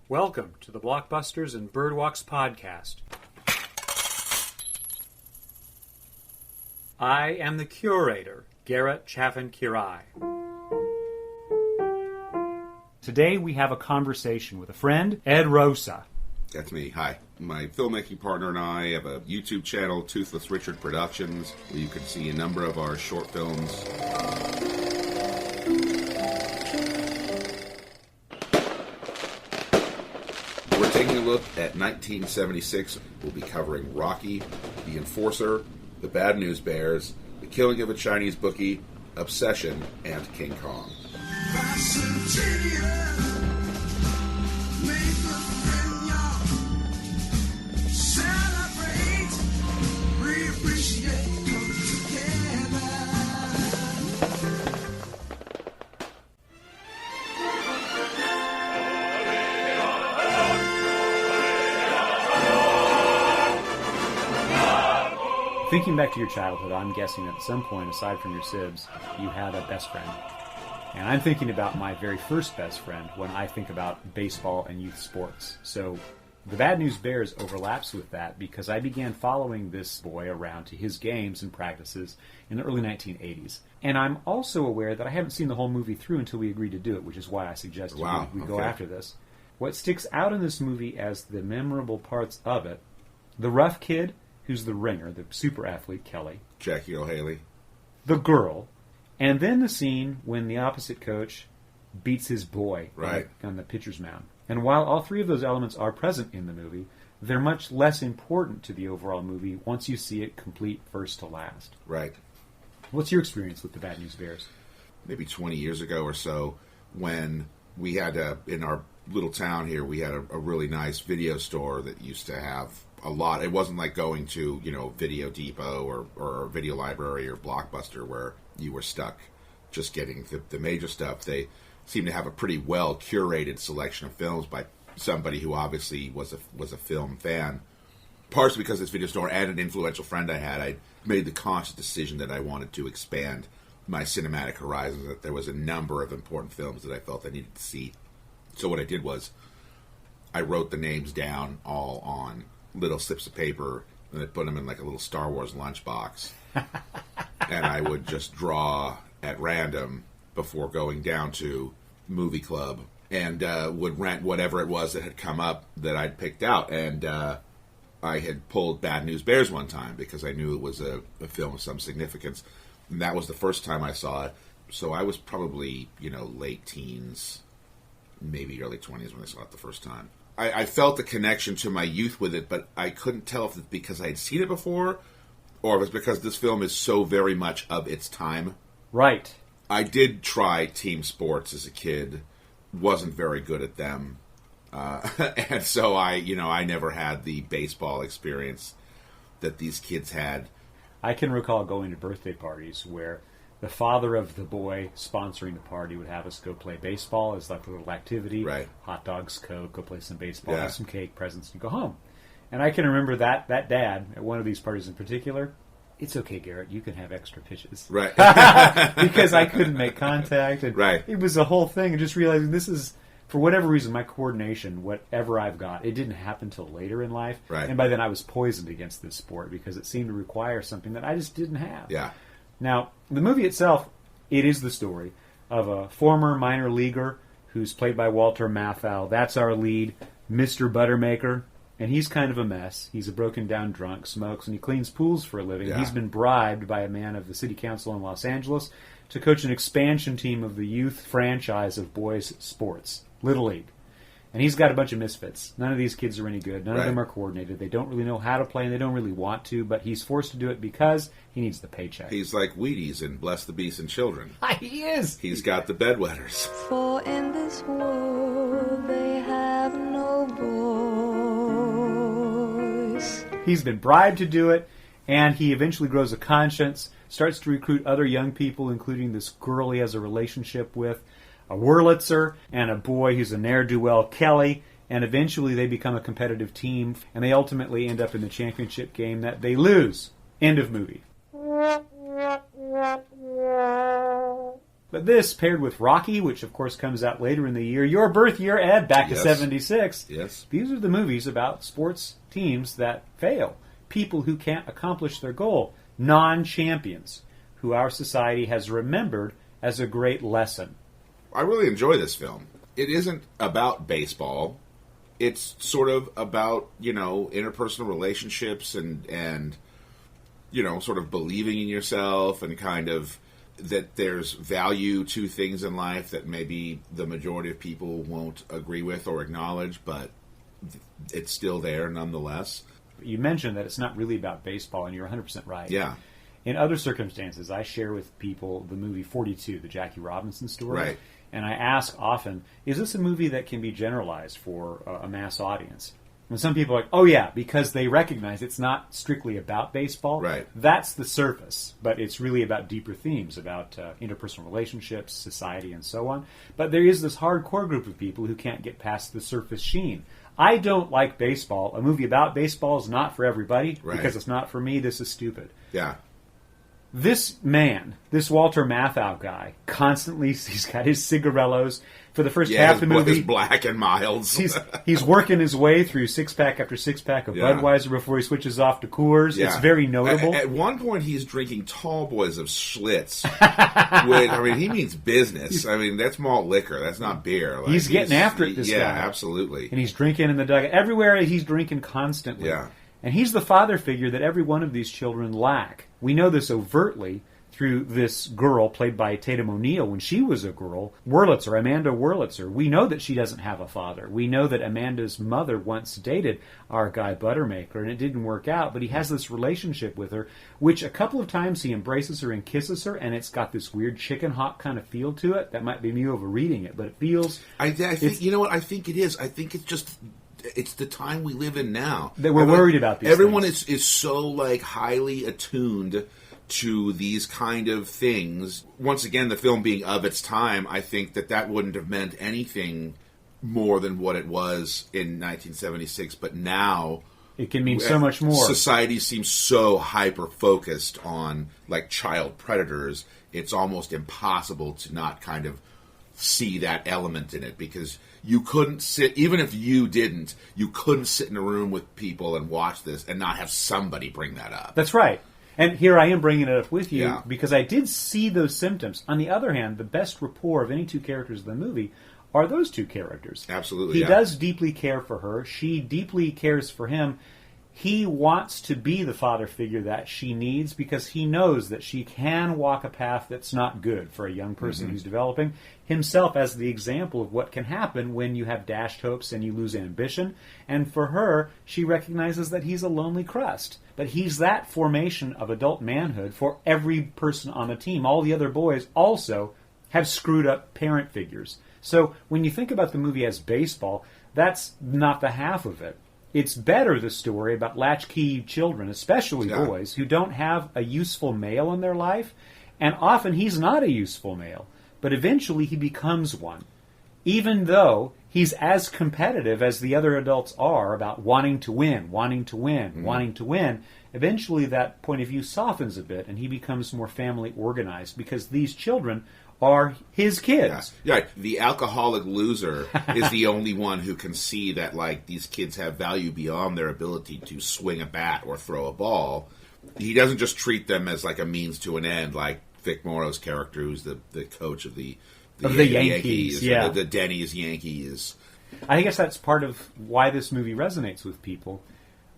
Welcome to the Blockbusters and Birdwalks podcast. I am the curator, Garrett Chaffin-Quiray. Today we have a conversation with a friend, Ed Rosa. That's me. Hi. My filmmaking partner and I have a YouTube channel, Toothless Richard Productions, where you can see a number of our short films. We're taking a look at 1976. We'll be covering Rocky, The Enforcer, The Bad News Bears, The Killing of a Chinese Bookie, Obsession, and King Kong. Thinking back to your childhood, I'm guessing at some point, aside from your sibs, you had a best friend. And I'm thinking about my very first best friend when I think about baseball and youth sports. So The Bad News Bears overlaps with that because I began following this boy around to his games and practices in the early 1980s. And I'm also aware that I haven't seen the whole movie through until we agreed to do it, which is why I suggested we go after this. What sticks out in this movie as the memorable parts of it, the rough kid, who's the ringer, the super athlete, Kelly. Jackie O'Haley. The girl. And then the scene when the opposite coach beats his boy on the pitcher's mound. And while all three of those elements are present in the movie, they're much less important to the overall movie once you see it complete first to last. Right. What's your experience with The Bad News Bears? Maybe 20 years ago or so, when we had, in our little town here, we had a really nice video store that used to have a lot. It wasn't like going to, Video Depot or Video Library or Blockbuster where you were stuck just getting the major stuff. They seemed to have a pretty well curated selection of films by somebody who obviously was a film fan. Partially because this video store and an influential friend I had, I made the conscious decision that I wanted to expand my cinematic horizons, that there was a number of important films that I felt I needed to see. So what I did was I wrote the names down all on little slips of paper, and I put them in like a little Star Wars lunchbox. And I would just draw at random before going down to movie club and would rent whatever it was that had come up that I'd picked out. And I had pulled Bad News Bears one time because I knew it was a film of some significance. And that was the first time I saw it. So I was probably, late teens, maybe early 20s when I saw it the first time. I felt the connection to my youth with it, but I couldn't tell if it's because I had seen it before or if it's because this film is so very much of its time. Right. I did try team sports as a kid, wasn't very good at them, and so I never had the baseball experience that these kids had. I can recall going to birthday parties where the father of the boy sponsoring the party would have us go play baseball as like a little activity. Right. Hot dogs, Coke, go play some baseball, have some cake, presents, and go home. And I can remember that dad at one of these parties in particular. It's okay, Garrett, you can have extra pitches. Right. Because I couldn't make contact. And it was a whole thing. And just realizing this is, for whatever reason, my coordination, whatever I've got, it didn't happen until later in life. Right. And by then I was poisoned against this sport because it seemed to require something that I just didn't have. Yeah. Now, the movie itself, it is the story of a former minor leaguer who's played by Walter Matthau. That's our lead, Mr. Buttermaker. And he's kind of a mess. He's a broken-down drunk, smokes, and he cleans pools for a living. Yeah. He's been bribed by a man of the city council in Los Angeles to coach an expansion team of the youth franchise of boys' sports, Little League. And he's got a bunch of misfits. None of these kids are any good. None of them are coordinated. They don't really know how to play, and they don't really want to, but he's forced to do it because he needs the paycheck. He's like Wheaties in Bless the Beast and Children. He is! He's got the bedwetters. For in this world they have no boys. He's been bribed to do it, and he eventually grows a conscience, starts to recruit other young people, including this girl he has a relationship with, a Wurlitzer, and a boy who's a ne'er-do-well, Kelly, and eventually they become a competitive team, and they ultimately end up in the championship game that they lose. End of movie. But this, paired with Rocky, which of course comes out later in the year, your birth year, Ed, back to 76. Yes. These are the movies about sports teams that fail. People who can't accomplish their goal. Non-champions, who our society has remembered as a great lesson. I really enjoy this film. It isn't about baseball. It's sort of about, interpersonal relationships and sort of believing in yourself and kind of that there's value to things in life that maybe the majority of people won't agree with or acknowledge, but it's still there nonetheless. You mentioned that it's not really about baseball, and you're 100% right. Yeah. In other circumstances, I share with people the movie 42, the Jackie Robinson story. Right. And I ask often, is this a movie that can be generalized for a mass audience? And some people are like, oh yeah, because they recognize it's not strictly about baseball. Right. That's the surface, but it's really about deeper themes, about interpersonal relationships, society, and so on. But there is this hardcore group of people who can't get past the surface sheen. I don't like baseball. A movie about baseball is not for everybody, because it's not for me. This is stupid. Yeah. This man, this Walter Matthau guy, constantly, he's got his cigarillos. For the first half of the movie, his Black and Milds. he's working his way through six-pack after six-pack of Budweiser before he switches off to Coors. Yeah. It's very notable. At one point, he's drinking tall boys of Schlitz. He means business. That's malt liquor. That's not beer. He's getting after it, this guy. Yeah, absolutely. And he's drinking in the dugout. Everywhere, he's drinking constantly. Yeah. And he's the father figure that every one of these children lack. We know this overtly through this girl played by Tatum O'Neal when she was a girl, Amanda Wurlitzer. We know that she doesn't have a father. We know that Amanda's mother once dated our guy Buttermaker, and it didn't work out, but he has this relationship with her, which a couple of times he embraces her and kisses her, and it's got this weird chicken hawk kind of feel to it. That might be me overreading it, but it feels... I think, you know what? I think it is. I think it's just... It's the time we live in now. That we're worried about these Everyone things. is so, highly attuned to these kind of things. Once again, the film being of its time, I think that wouldn't have meant anything more than what it was in 1976. But now... It can mean so much more. Society seems so hyper-focused on, child predators. It's almost impossible to not kind of see that element in it, because you couldn't sit, even if you didn't, you couldn't sit in a room with people and watch this and not have somebody bring that up. That's right. And here I am bringing it up with you because I did see those symptoms. On the other hand, the best rapport of any two characters in the movie are those two characters. Absolutely. He does deeply care for her. She deeply cares for him. He wants to be the father figure that she needs because he knows that she can walk a path that's not good for a young person who's developing, himself as the example of what can happen when you have dashed hopes and you lose ambition. And for her, she recognizes that he's a lonely crust. But he's that formation of adult manhood for every person on the team. All the other boys also have screwed up parent figures. So when you think about the movie as baseball, that's not the half of it. It's better, the story about latchkey children, especially boys, who don't have a useful male in their life. And often he's not a useful male, but eventually he becomes one. Even though he's as competitive as the other adults are about wanting to win, wanting to win, eventually that point of view softens a bit and he becomes more family organized because these children are his kids. Yeah. The alcoholic loser is the only one who can see that these kids have value beyond their ability to swing a bat or throw a ball. He doesn't just treat them as a means to an end, like Vic Morrow's character, who's the coach of the Yankees, the Denny's Yankees. I guess that's part of why this movie resonates with people.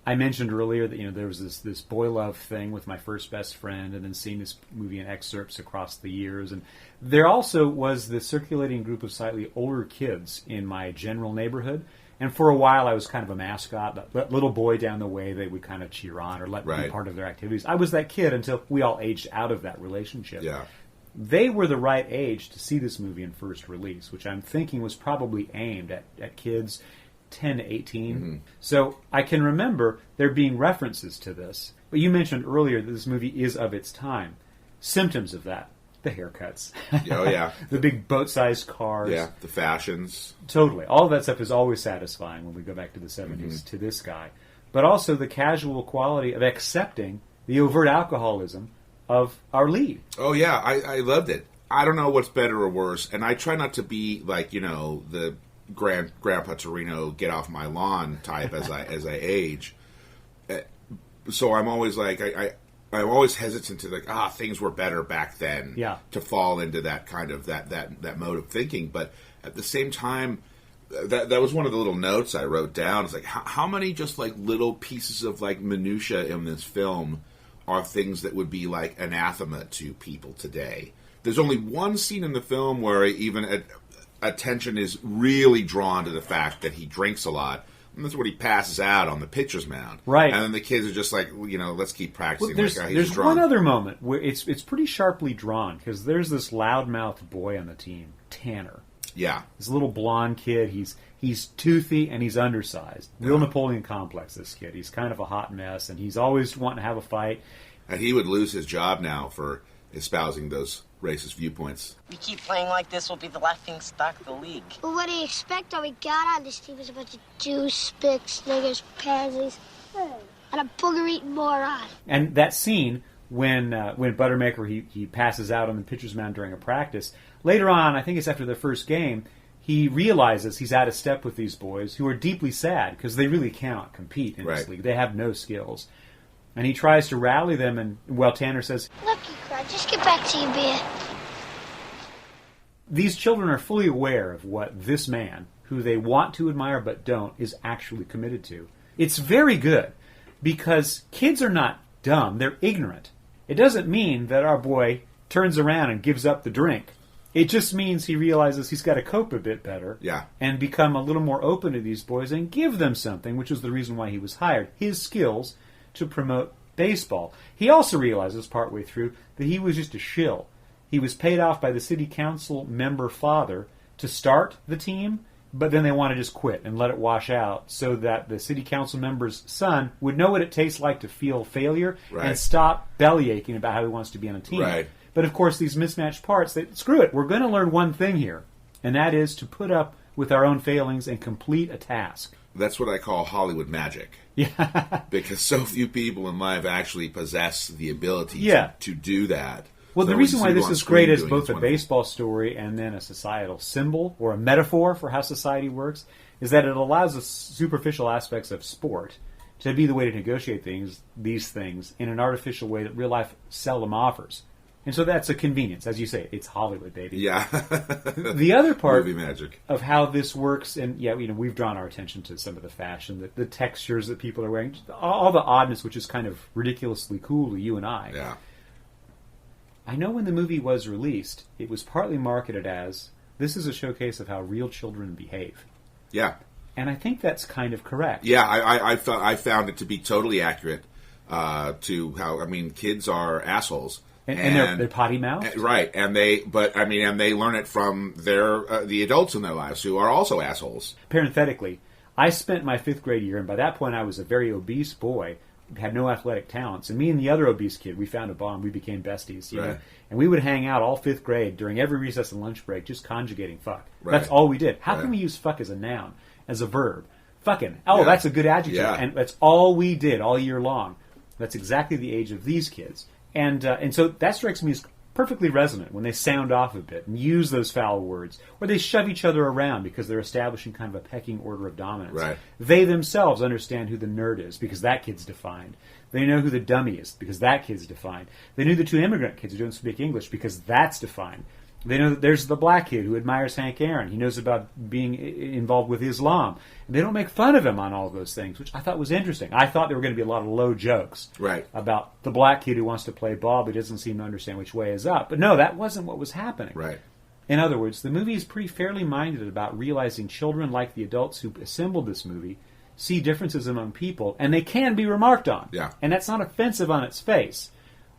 I mentioned earlier that there was this boy love thing with my first best friend, and then seeing this movie in excerpts across the years. And there also was this circulating group of slightly older kids in my general neighborhood. And for a while, I was kind of a mascot. That little boy down the way, they would kind of cheer on or let me be part of their activities. I was that kid until we all aged out of that relationship. Yeah. They were the right age to see this movie in first release, which I'm thinking was probably aimed at kids 10 to 18. So I can remember there being references to this. But you mentioned earlier that this movie is of its time. Symptoms of that. The haircuts. Oh, yeah. The big boat-sized cars. Yeah, the fashions. Totally. All of that stuff is always satisfying when we go back to the 70s to this guy. But also the casual quality of accepting the overt alcoholism of our lead. Oh, yeah. I loved it. I don't know what's better or worse, and I try not to be like, the Grandpa Torino, get off my lawn type as I age. So I'm always like, I'm always hesitant to like, things were better back then. Yeah. To fall into that kind of that mode of thinking, but at the same time, that was one of the little notes I wrote down. It's like how many just like little pieces of like minutia in this film are things that would be like anathema to people today. There's only one scene in the film where even attention is really drawn to the fact that he drinks a lot. And that's when he passes out on the pitcher's mound. Right. And then the kids are just like, let's keep practicing. Well, there's one other moment where it's pretty sharply drawn, because there's this loudmouth boy on the team, Tanner. Yeah. This little blonde kid, he's toothy and he's undersized. Real Napoleon complex, this kid. He's kind of a hot mess, and he's always wanting to have a fight. And he would lose his job now for espousing those racist viewpoints. We keep playing like this, we'll be the laughing stock of the league. Well, what do you expect? All we got on this team is a bunch of Jews, spicks, niggers, pansies, and a booger-eating moron. And that scene, when Buttermaker, he passes out on the pitcher's mound during a practice, later on, I think it's after the first game, he realizes he's out of step with these boys who are deeply sad because they really cannot compete in this league. They have no skills. And he tries to rally them, and, Tanner says, "Look, you crowd, just get back to your beer." These children are fully aware of what this man, who they want to admire but don't, is actually committed to. It's very good, because kids are not dumb, they're ignorant. It doesn't mean that our boy turns around and gives up the drink. It just means he realizes he's got to cope a bit better and become a little more open to these boys and give them something, which is the reason why he was hired, his skills to promote baseball. He also realizes partway through that he was just a shill. He was paid off by the city council member father to start the team, but then they want to just quit and let it wash out so that the city council member's son would know what it tastes like to feel failure and stop bellyaching about how he wants to be on a team. Right. But of course, these mismatched parts, screw it, we're going to learn one thing here, and that is to put up with our own failings and complete a task. That's what I call Hollywood magic. Yeah. Because so few people in life actually possess the ability to do that. Well, so the reason why this is great as both a wonderful. baseball story and then a societal symbol or a metaphor for how society works is that it allows the superficial aspects of sport to be the way to negotiate these things in an artificial way that real life seldom offers. And so that's a convenience. As you say, it's Hollywood, baby. Yeah. The other part Movie magic. of how this works, and we've drawn our attention to some of the fashion, the textures that people are wearing, all the oddness, which is kind of ridiculously cool to you and I. Yeah. I know when the movie was released, it was partly marketed as, this is a showcase of how real children behave. Yeah. And I think that's kind of correct. Yeah, I found it to be totally accurate to how, kids are assholes. And they're potty mouthed, right? And they learn it from the adults in their lives who are also assholes. Parenthetically, I spent my 5th grade year, and by that point I was a very obese boy, had no athletic talents, and me and the other obese kid, we found a bond. We became besties, you know? And we would hang out all 5th grade during every recess and lunch break, just conjugating fuck. Right. That's all we did. How can we use fuck as a noun, as a verb? Fucking. Oh, that's a good adjective, and that's all we did all year long. That's exactly the age of these kids. And so that strikes me as perfectly resonant when they sound off a bit and use those foul words, or they shove each other around because they're establishing kind of a pecking order of dominance. Right. They themselves understand who the nerd is because that kid's defined. They know who the dummy is because that kid's defined. They know the 2 immigrant kids who don't speak English because that's defined. They know that there's the black kid who admires Hank Aaron. He knows about being involved with Islam. And they don't make fun of him on all of those things, which I thought was interesting. I thought there were going to be a lot of low jokes about the black kid who wants to play ball but doesn't seem to understand which way is up. But no, that wasn't what was happening. Right. In other words, the movie is pretty fairly minded about realizing children, like the adults who assembled this movie, see differences among people, and they can be remarked on. Yeah. And that's not offensive on its face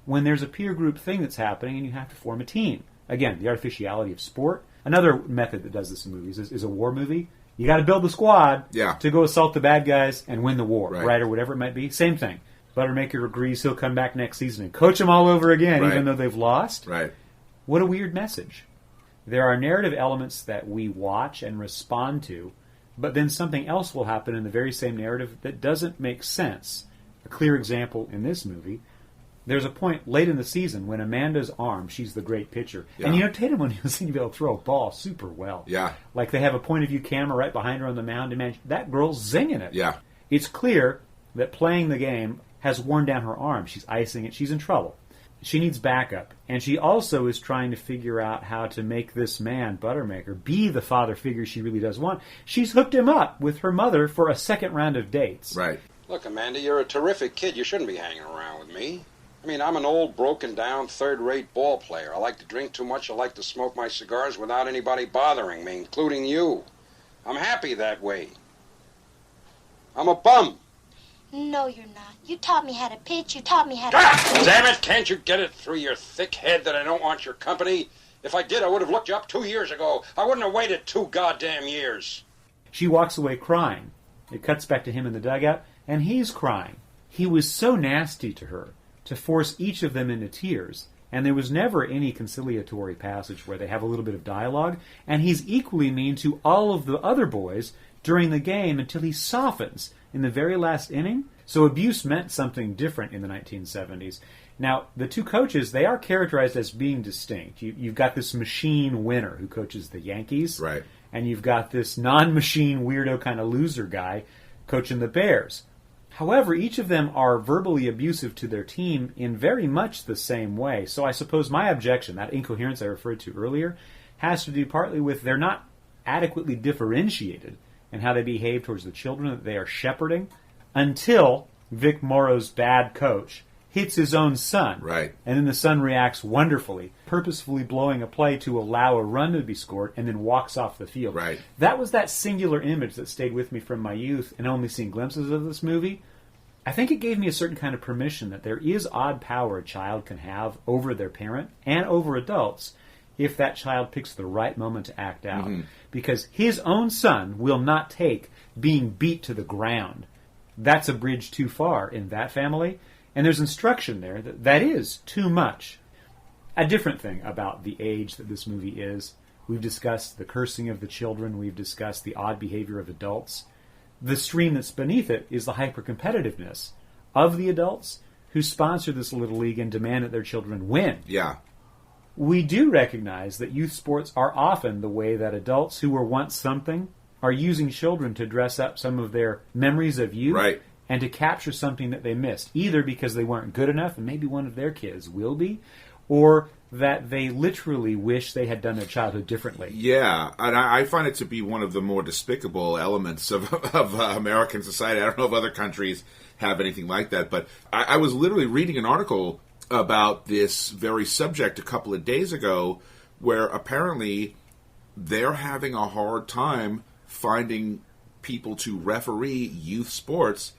when there's a peer group thing that's happening and you have to form a team. Again, the artificiality of sport. Another method that does this in movies is a war movie. You got to build the squad to go assault the bad guys and win the war, right? Or whatever it might be. Same thing. Buttermaker agrees he'll come back next season and coach them all over again, even though they've lost. Right. What a weird message. There are narrative elements that we watch and respond to, but then something else will happen in the very same narrative that doesn't make sense. A clear example in this movie, There's a point late in the season when Amanda's arm, she's the great pitcher. Yeah. And Tatum wouldn't even seem to be able to throw a ball super well. Yeah. Like they have a point of view camera right behind her on the mound, and man, that girl's zinging it. Yeah. It's clear that playing the game has worn down her arm. She's icing it. She's in trouble. She needs backup. And she also is trying to figure out how to make this man, Buttermaker, be the father figure she really does want. She's hooked him up with her mother for a second round of dates. Right. Look, Amanda, you're a terrific kid. You shouldn't be hanging around with me. I mean, I'm an old, broken-down, third-rate ball player. I like to drink too much. I like to smoke my cigars without anybody bothering me, including you. I'm happy that way. I'm a bum. No, you're not. You taught me how to pitch. You taught me how to... Ah, damn it! Can't you get it through your thick head that I don't want your company? If I did, I would have looked you up 2 years ago. I wouldn't have waited 2 goddamn years. She walks away crying. It cuts back to him in the dugout, and he's crying. He was so nasty to her to force each of them into tears, and there was never any conciliatory passage where they have a little bit of dialogue, and he's equally mean to all of the other boys during the game until he softens in the very last inning. So abuse meant something different in the 1970s. Now, the two coaches, they are characterized as being distinct. You've got this machine winner who coaches the Yankees. Right. And you've got this non-machine weirdo kind of loser guy coaching the Bears. However, each of them are verbally abusive to their team in very much the same way. So I suppose my objection, that incoherence I referred to earlier, has to do partly with they're not adequately differentiated in how they behave towards the children that they are shepherding until Vic Morrow's bad coach hits his own son. Right. And then the son reacts wonderfully, purposefully blowing a play to allow a run to be scored, and then walks off the field. Right. That was that singular image that stayed with me from my youth, and only seeing glimpses of this movie. I think it gave me a certain kind of permission that there is odd power a child can have over their parent and over adults if that child picks the right moment to act out. Mm-hmm. Because his own son will not take being beat to the ground. That's a bridge too far in that family. And there's instruction there that is too much. A different thing about the age that this movie is, we've discussed the cursing of the children, we've discussed the odd behavior of adults. The stream that's beneath it is the hyper-competitiveness of the adults who sponsor this little league and demand that their children win. Yeah. We do recognize that youth sports are often the way that adults who were once something are using children to dress up some of their memories of youth. Right. And to capture something that they missed, either because they weren't good enough, and maybe one of their kids will be, or that they literally wish they had done their childhood differently. Yeah, and I find it to be one of the more despicable elements of American society. I don't know if other countries have anything like that, but I was literally reading an article about this very subject a couple of days ago, where apparently they're having a hard time finding people to referee youth sports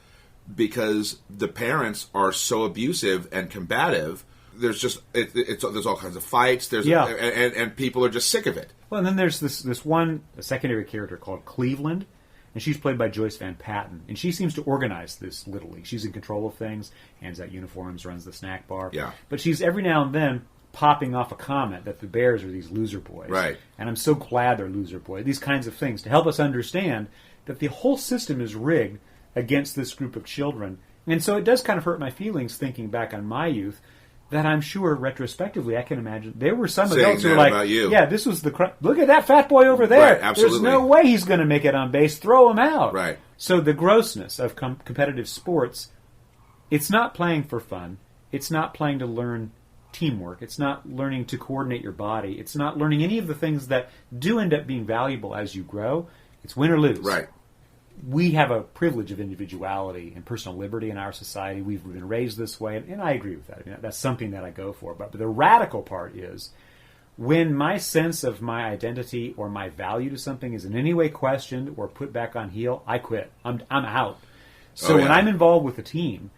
because the parents are so abusive and combative. There's just there's all kinds of fights. And people are just sick of it. Well, and then there's this one secondary character called Cleveland, and she's played by Joyce Van Patten, and she seems to organize this little league. She's in control of things, hands out uniforms, runs the snack bar. Yeah. But she's every now and then popping off a comment that the Bears are these loser boys. Right. And I'm so glad they're loser boys. These kinds of things to help us understand that the whole system is rigged against this group of children. And so it does kind of hurt my feelings thinking back on my youth that I'm sure retrospectively I can imagine there were some Saying adults who were that like, about you. yeah, this was look at that fat boy over there. Right, absolutely. There's no way he's going to make it on base. Throw him out. Right. So the grossness of competitive sports, it's not playing for fun. It's not playing to learn teamwork. It's not learning to coordinate your body. It's not learning any of the things that do end up being valuable as you grow. It's win or lose. Right. We have a privilege of individuality and personal liberty in our society. We've been raised this way, and I agree with that. I mean, that's something that I go for. But the radical part is when my sense of my identity or my value to something is in any way questioned or put back on heel, I quit. I'm out. So when I'm involved with a team,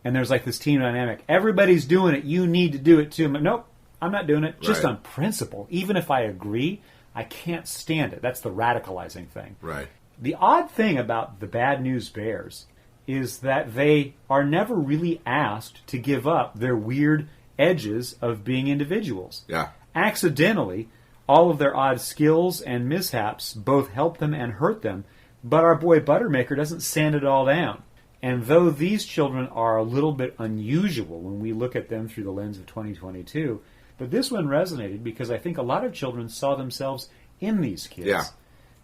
and there's like this team dynamic, everybody's doing it, you need to do it too. But nope, I'm not doing it. Just on principle. Even if I agree, I can't stand it. That's the radicalizing thing. Right. The odd thing about the Bad News Bears is that they are never really asked to give up their weird edges of being individuals. Yeah. Accidentally, all of their odd skills and mishaps both help them and hurt them, but our boy Buttermaker doesn't sand it all down. And though these children are a little bit unusual when we look at them through the lens of 2022, but this one resonated because I think a lot of children saw themselves in these kids. Yeah.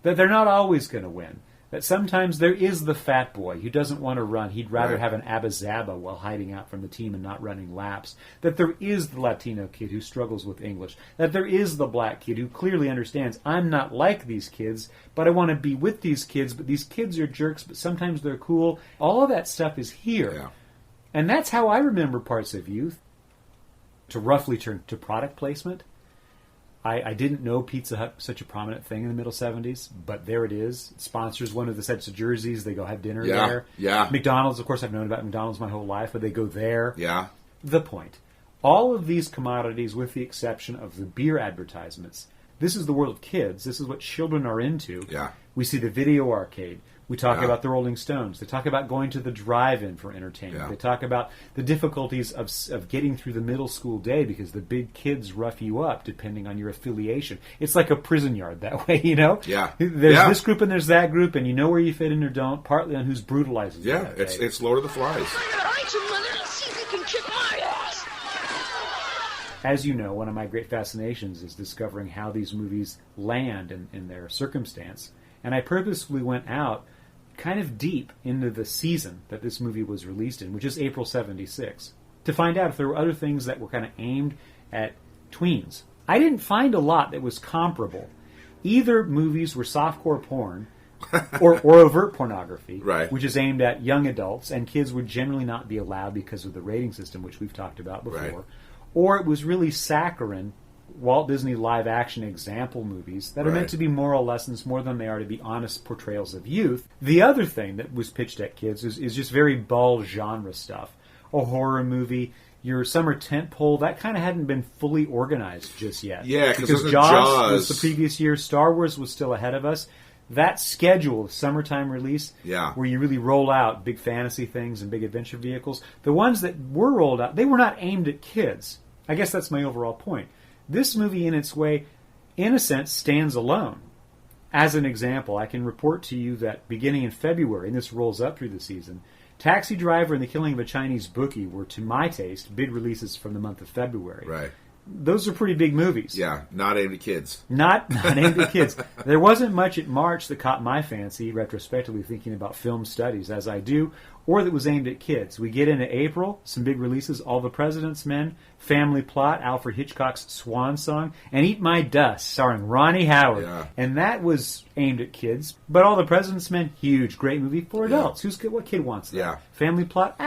That they're not always going to win. That sometimes there is the fat boy who doesn't want to run. He'd rather Right. have an Abba Zaba while hiding out from the team and not running laps. That there is the Latino kid who struggles with English. That there is the black kid who clearly understands, I'm not like these kids, but I want to be with these kids, but these kids are jerks, but sometimes they're cool. All of that stuff is here. Yeah. And that's how I remember parts of youth. To roughly turn to product placement, I didn't know Pizza Hut was such a prominent thing in the middle 70s, but there it is. It sponsors one of the sets of jerseys. They go have dinner there. Yeah. McDonald's, of course, I've known about McDonald's my whole life, but they go there. Yeah. The point. All of these commodities, with the exception of the beer advertisements, this is the world of kids. This is what children are into. Yeah. We see the video arcade. We talk Yeah. about the Rolling Stones. They talk about going to the drive-in for entertainment. Yeah. They talk about the difficulties of getting through the middle school day because the big kids rough you up depending on your affiliation. It's like a prison yard that way, you know? Yeah. There's Yeah. this group and there's that group, and you know where you fit in or don't, partly on who's brutalizing you Yeah. that It's day. it's Lord of the Flies. As you know, one of my great fascinations is discovering how these movies land in their circumstance. And I purposefully went out kind of deep into the season that this movie was released in, which is April 76, to find out if there were other things that were kind of aimed at tweens. I didn't find a lot that was comparable. Either movies were softcore porn or overt pornography, Right. which is aimed at young adults, and kids would generally not be allowed because of the rating system, which we've talked about before. Right. Or it was really saccharine Walt Disney live-action example movies that are meant Right. to be moral lessons more than they are to be honest portrayals of youth. The other thing that was pitched at kids is just very bald genre stuff. A horror movie, your summer tentpole, that kind of hadn't been fully organized just yet. Yeah, 'cause because wasn't Jaws was Jaws- the previous year. Star Wars was still ahead of us. That schedule of summertime release, Yeah. where you really roll out big fantasy things and big adventure vehicles, the ones that were rolled out, they were not aimed at kids. I guess that's my overall point. This movie, in its way, in a sense, stands alone. As an example, I can report to you that beginning in February, and this rolls up through the season, Taxi Driver and The Killing of a Chinese Bookie were, to my taste, big releases from the month of February. Right. Those are pretty big movies. Yeah. Not aimed at kids. Not aimed at kids. There wasn't much at March that caught my fancy, retrospectively thinking about film studies, as I do, or that was aimed at kids. We get into April, some big releases, All the President's Men, Family Plot, Alfred Hitchcock's Swan Song, and Eat My Dust, starring Ronnie Howard. Yeah. And that was aimed at kids. But All the President's Men, huge, great movie for adults. What kid wants that? Yeah. Family Plot,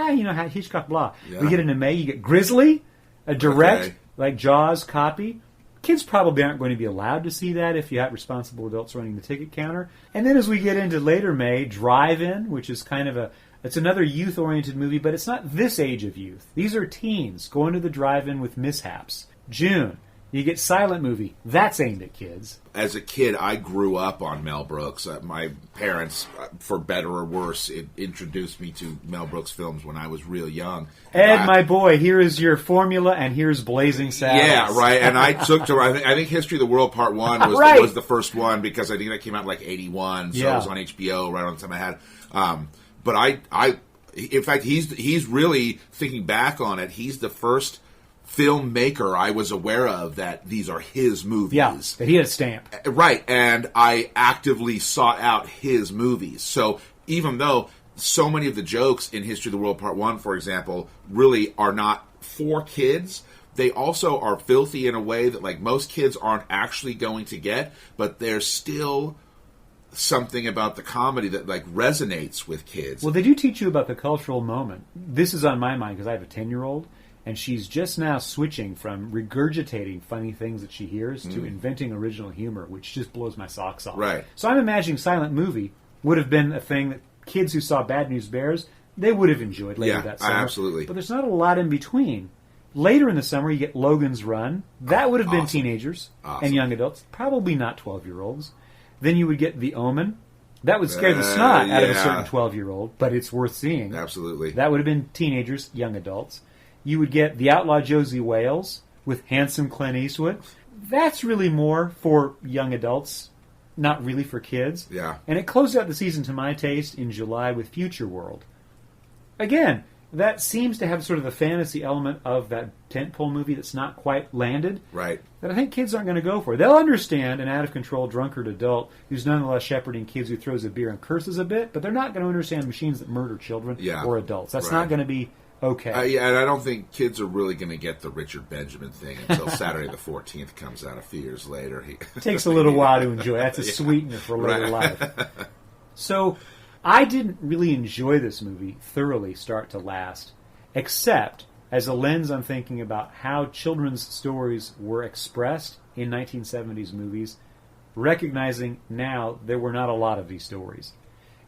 Hitchcock, blah. Yeah. We get into May, you get Grizzly, a direct... Okay. like Jaws copy. Kids probably aren't going to be allowed to see that if you have responsible adults running the ticket counter. And then as we get into later May, Drive-In, which is kind of it's another youth-oriented movie, but it's not this age of youth. These are teens going to the drive-in with mishaps. June, you get Silent Movie. That's aimed at kids. As a kid, I grew up on Mel Brooks. My parents, for better or worse, introduced me to Mel Brooks films when I was real young. Ed, my boy, here is your formula, and here's Blazing Saddles. Yeah, right. And I took to. I think History of the World Part 1 was Right. was the first one because I think that came out in like 81, so Yeah. it was on HBO right on the time I had. But I, in fact, he's really thinking back on it. He's the first filmmaker I was aware of that these are his movies. Yeah, that he had a stamp. Right, and I actively sought out his movies. So even though so many of the jokes in History of the World Part 1, for example, really are not for kids, they also are filthy in a way that like most kids aren't actually going to get, but there's still something about the comedy that like resonates with kids. Well, they do teach you about the cultural moment. This is on my mind because I have a 10-year-old, and she's just now switching from regurgitating funny things that she hears to inventing original humor, which just blows my socks off. Right. So I'm imagining Silent Movie would have been a thing that kids who saw Bad News Bears, they would have enjoyed later Yeah, that summer. absolutely. But there's not a lot in between. Later in the summer, you get Logan's Run. That would have been Awesome. teenagers Awesome. and young adults, probably not 12-year-olds. Then you would get The Omen. That would scare the snot out of a yeah. certain 12-year-old, but it's worth seeing. Absolutely. That would have been teenagers, young adults. You would get The Outlaw Josie Wales with handsome Clint Eastwood. That's really more for young adults, not really for kids. Yeah. And it closed out the season, to my taste, in July with Future World. again, that seems to have sort of the fantasy element of that tentpole movie that's not quite landed. Right. That I think kids aren't going to go for. They'll understand an out-of-control drunkard adult who's nonetheless shepherding kids who throws a beer and curses a bit, but they're not going to understand machines that murder children or adults. That's not going to be okay. Yeah, and I don't think kids are really going to get the Richard Benjamin thing until Saturday the 14th comes out a few years later. It takes a little while to enjoy. That's a sweetener for later life. So I didn't really enjoy this movie thoroughly, start to last, except as a lens on thinking about how children's stories were expressed in 1970s movies, recognizing now there were not a lot of these stories.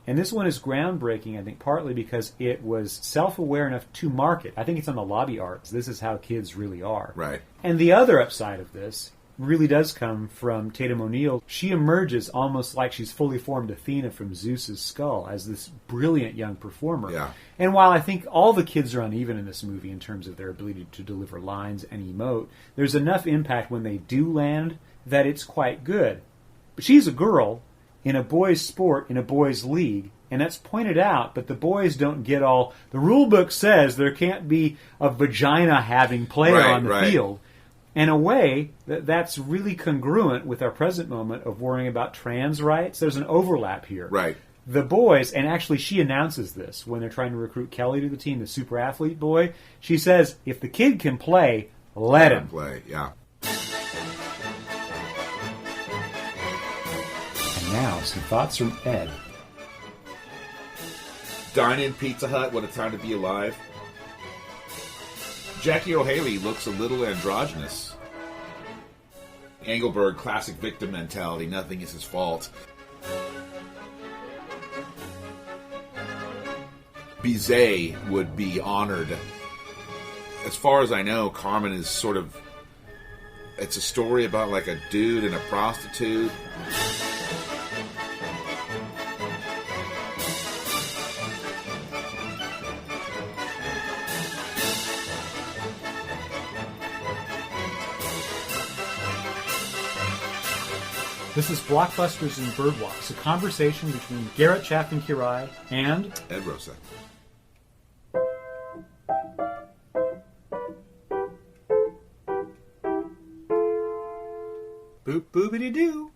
And this one is groundbreaking, I think, partly because it was self-aware enough to market. I think it's on the lobby arts. This is how kids really are. Right. And the other upside of this really does come from Tatum O'Neal. She emerges almost like she's fully formed Athena from Zeus's skull as this brilliant young performer. Yeah. And while I think all the kids are uneven in this movie in terms of their ability to deliver lines and emote, there's enough impact when they do land that it's quite good. But she's a girl in a boys' sport, in a boys' league, and that's pointed out, but the boys don't get all... The rule book says there can't be a vagina-having player on the field. In a way, that's really congruent with our present moment of worrying about trans rights. There's an overlap here. Right. The boys, and actually she announces this when they're trying to recruit Kelly to the team, the super athlete boy. She says, if the kid can play, let him play. Yeah. Now, some thoughts from Ed. Dine-in Pizza Hut, what a time to be alive. Jackie O'Haley looks a little androgynous. Engelberg, classic victim mentality, nothing is his fault. Bizet would be honored. As far as I know, Carmen is sort of... It's a story about like a dude and a prostitute. This is Blockbusters and Birdwalks, a conversation between Garrett Chaffin-Quiray and Ed Rosa. Boop boopity doo.